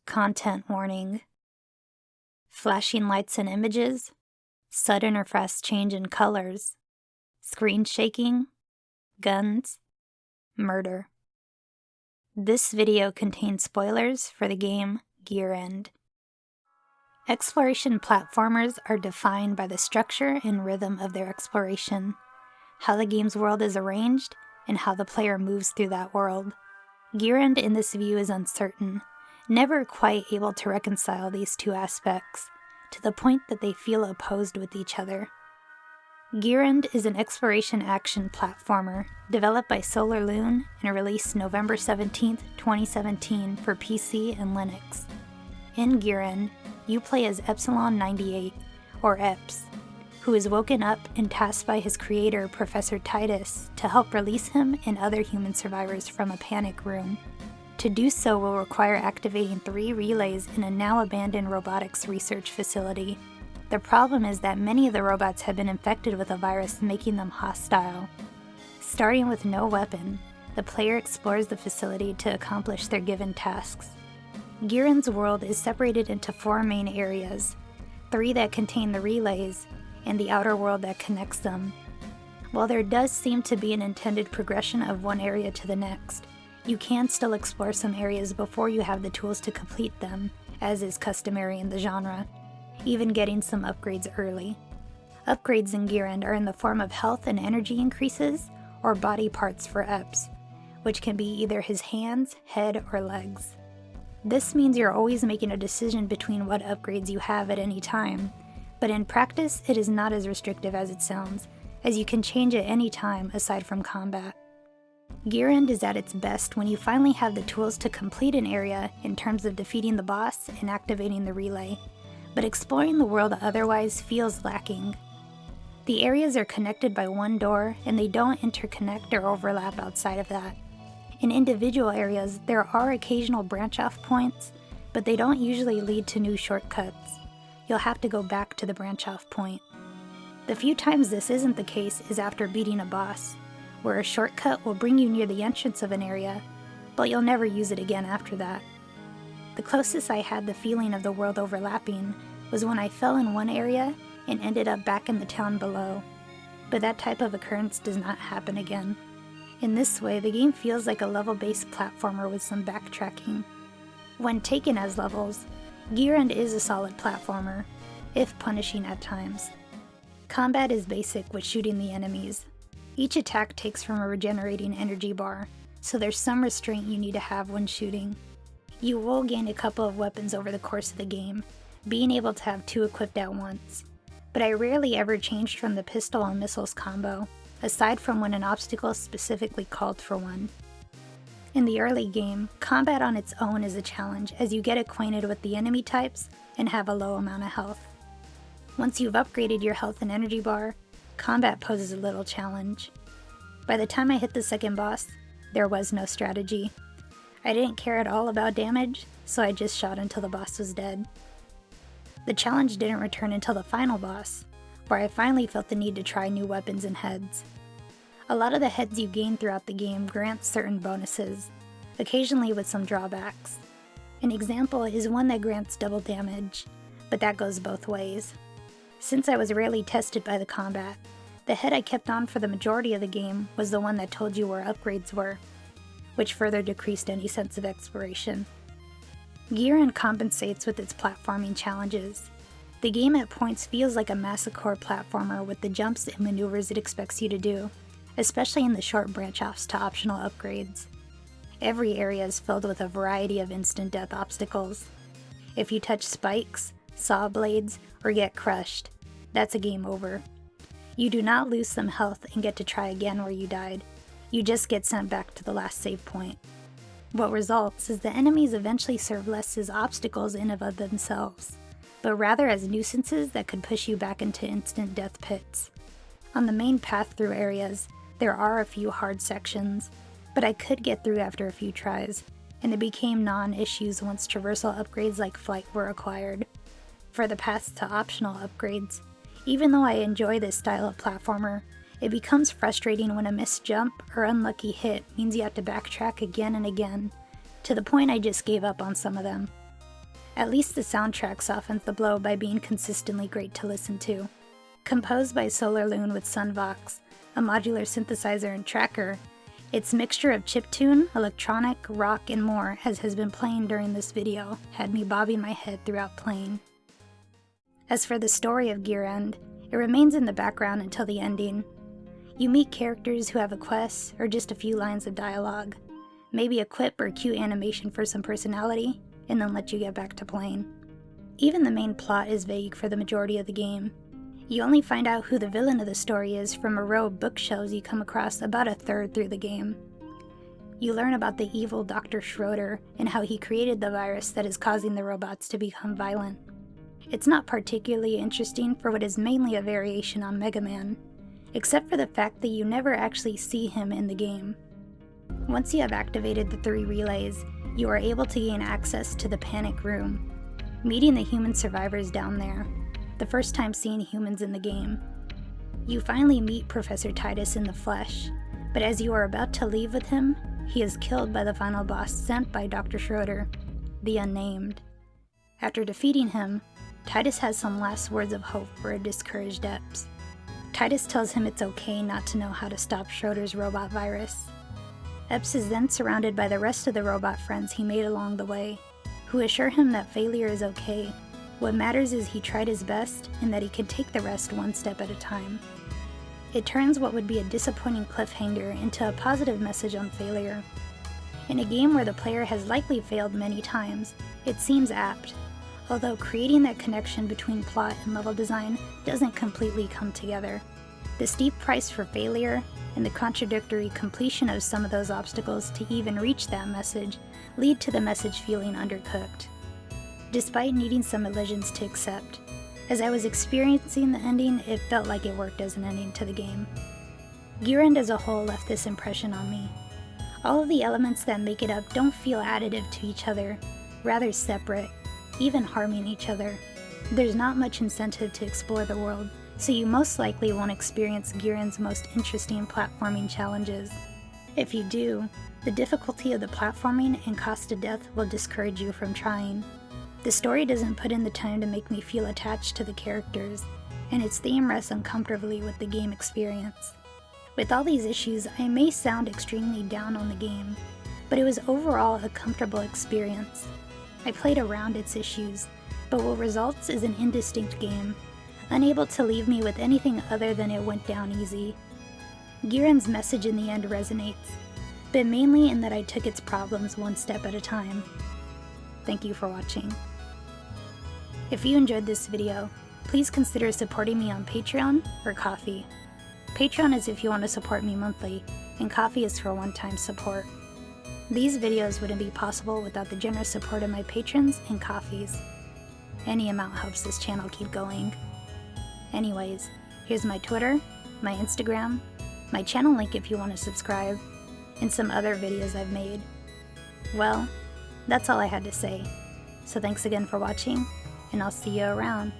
Content warning. Flashing lights and images, sudden or fast change in colors, screen shaking, guns, murder. This video contains spoilers for the game Gearend. Exploration platformers are defined by the structure and rhythm of their exploration, how the game's world is arranged, and how the player moves through that world. Gearend in this view is uncertain, never quite able to reconcile these two aspects, to the point that they feel opposed with each other. Gearend is an exploration action platformer developed by solarlune and released November 17, 2017 for PC and Linux. In Gearend, you play as Epsilon 98, or Eps, who is woken up and tasked by his creator, Professor Titus, to help release him and other human survivors from a panic room. To do so will require activating 3 relays in a now abandoned robotics research facility. The problem is that many of the robots have been infected with a virus, making them hostile. Starting with no weapon, the player explores the facility to accomplish their given tasks. Gearend's world is separated into 4 main areas, 3 that contain the relays, and the outer world that connects them. While there does seem to be an intended progression of one area to the next, you can still explore some areas before you have the tools to complete them, as is customary in the genre, even getting some upgrades early. Upgrades in Gearend are in the form of health and energy increases, or body parts for Eps, which can be either his hands, head, or legs. This means you're always making a decision between what upgrades you have at any time, but in practice it is not as restrictive as it sounds, as you can change at any time aside from combat. Gearend is at its best when you finally have the tools to complete an area in terms of defeating the boss and activating the relay, but exploring the world otherwise feels lacking. The areas are connected by one door, and they don't interconnect or overlap outside of that. In individual areas, there are occasional branch-off points, but they don't usually lead to new shortcuts. You'll have to go back to the branch-off point. The few times this isn't the case is after beating a boss, where a shortcut will bring you near the entrance of an area, but you'll never use it again after that. The closest I had the feeling of the world overlapping was when I fell in one area and ended up back in the town below, but that type of occurrence does not happen again. In this way, the game feels like a level-based platformer with some backtracking. When taken as levels, Gearend is a solid platformer, if punishing at times. Combat is basic with shooting the enemies. Each attack takes from a regenerating energy bar, so there's some restraint you need to have when shooting. You will gain a couple of weapons over the course of the game, being able to have 2 equipped at once, but I rarely ever changed from the pistol and missiles combo, aside from when an obstacle specifically called for one. In the early game, combat on its own is a challenge as you get acquainted with the enemy types and have a low amount of health. Once you've upgraded your health and energy bar, combat poses a little challenge. By the time I hit the second boss, there was no strategy. I didn't care at all about damage, so I just shot until the boss was dead. The challenge didn't return until the final boss, where I finally felt the need to try new weapons and heads. A lot of the heads you gain throughout the game grant certain bonuses, occasionally with some drawbacks. An example is one that grants double damage, but that goes both ways. Since I was rarely tested by the combat, the head I kept on for the majority of the game was the one that told you where upgrades were, which further decreased any sense of exploration. Gearend compensates with its platforming challenges. The game at points feels like a massacre platformer with the jumps and maneuvers it expects you to do, especially in the short branch-offs to optional upgrades. Every area is filled with a variety of instant death obstacles. If you touch spikes, saw blades, or get crushed, that's a game over. You do not lose some health and get to try again where you died. You just get sent back to the last save point. What results is the enemies eventually serve less as obstacles in and of themselves, but rather as nuisances that could push you back into instant death pits. On the main path through areas, there are a few hard sections, but I could get through after a few tries, and it became non-issues once traversal upgrades like flight were acquired. For the paths to optional upgrades, even though I enjoy this style of platformer, it becomes frustrating when a missed jump or unlucky hit means you have to backtrack again and again, to the point I just gave up on some of them. At least the soundtrack softens the blow by being consistently great to listen to. Composed by solarlune with Sunvox, a modular synthesizer and tracker, its mixture of chiptune, electronic, rock, and more, as has been playing during this video, had me bobbing my head throughout playing. As for the story of Gearend, it remains in the background until the ending. You meet characters who have a quest or just a few lines of dialogue, maybe a quip or cute animation for some personality, and then let you get back to playing. Even the main plot is vague for the majority of the game. You only find out who the villain of the story is from a row of bookshelves you come across about a third through the game. You learn about the evil Dr. Schroeder and how he created the virus that is causing the robots to become violent. It's not particularly interesting for what is mainly a variation on Mega Man, except for the fact that you never actually see him in the game. Once you have activated the 3 relays, you are able to gain access to the Panic Room, meeting the human survivors down there, the first time seeing humans in the game. You finally meet Professor Titus in the flesh, but as you are about to leave with him, he is killed by the final boss sent by Dr. Schroeder, the Unnamed. After defeating him, Titus has some last words of hope for a discouraged Epps. Titus tells him it's okay not to know how to stop Schroeder's robot virus. Epps is then surrounded by the rest of the robot friends he made along the way, who assure him that failure is okay. What matters is he tried his best and that he can take the rest one step at a time. It turns what would be a disappointing cliffhanger into a positive message on failure. In a game where the player has likely failed many times, it seems apt, although creating that connection between plot and level design doesn't completely come together. The steep price for failure and the contradictory completion of some of those obstacles to even reach that message lead to the message feeling undercooked. Despite needing some illusions to accept, as I was experiencing the ending, it felt like it worked as an ending to the game. Gearend as a whole left this impression on me. All of the elements that make it up don't feel additive to each other, rather separate, even harming each other. There's not much incentive to explore the world, so you most likely won't experience Gearend's most interesting platforming challenges. If you do, the difficulty of the platforming and cost of death will discourage you from trying. The story doesn't put in the time to make me feel attached to the characters, and its theme rests uncomfortably with the game experience. With all these issues, I may sound extremely down on the game, but it was overall a comfortable experience. I played around its issues, but what results is an indistinct game, unable to leave me with anything other than it went down easy. Gearend's message in the end resonates, but mainly in that I took its problems one step at a time. Thank you for watching. If you enjoyed this video, please consider supporting me on Patreon or Ko-fi. Patreon is if you want to support me monthly, and Ko-fi is for one-time support. These videos wouldn't be possible without the generous support of my patrons and Ko-fis. Any amount helps this channel keep going. Anyways, here's my Twitter, my Instagram, my channel link if you want to subscribe, and some other videos I've made. Well, that's all I had to say. So thanks again for watching, and I'll see you around.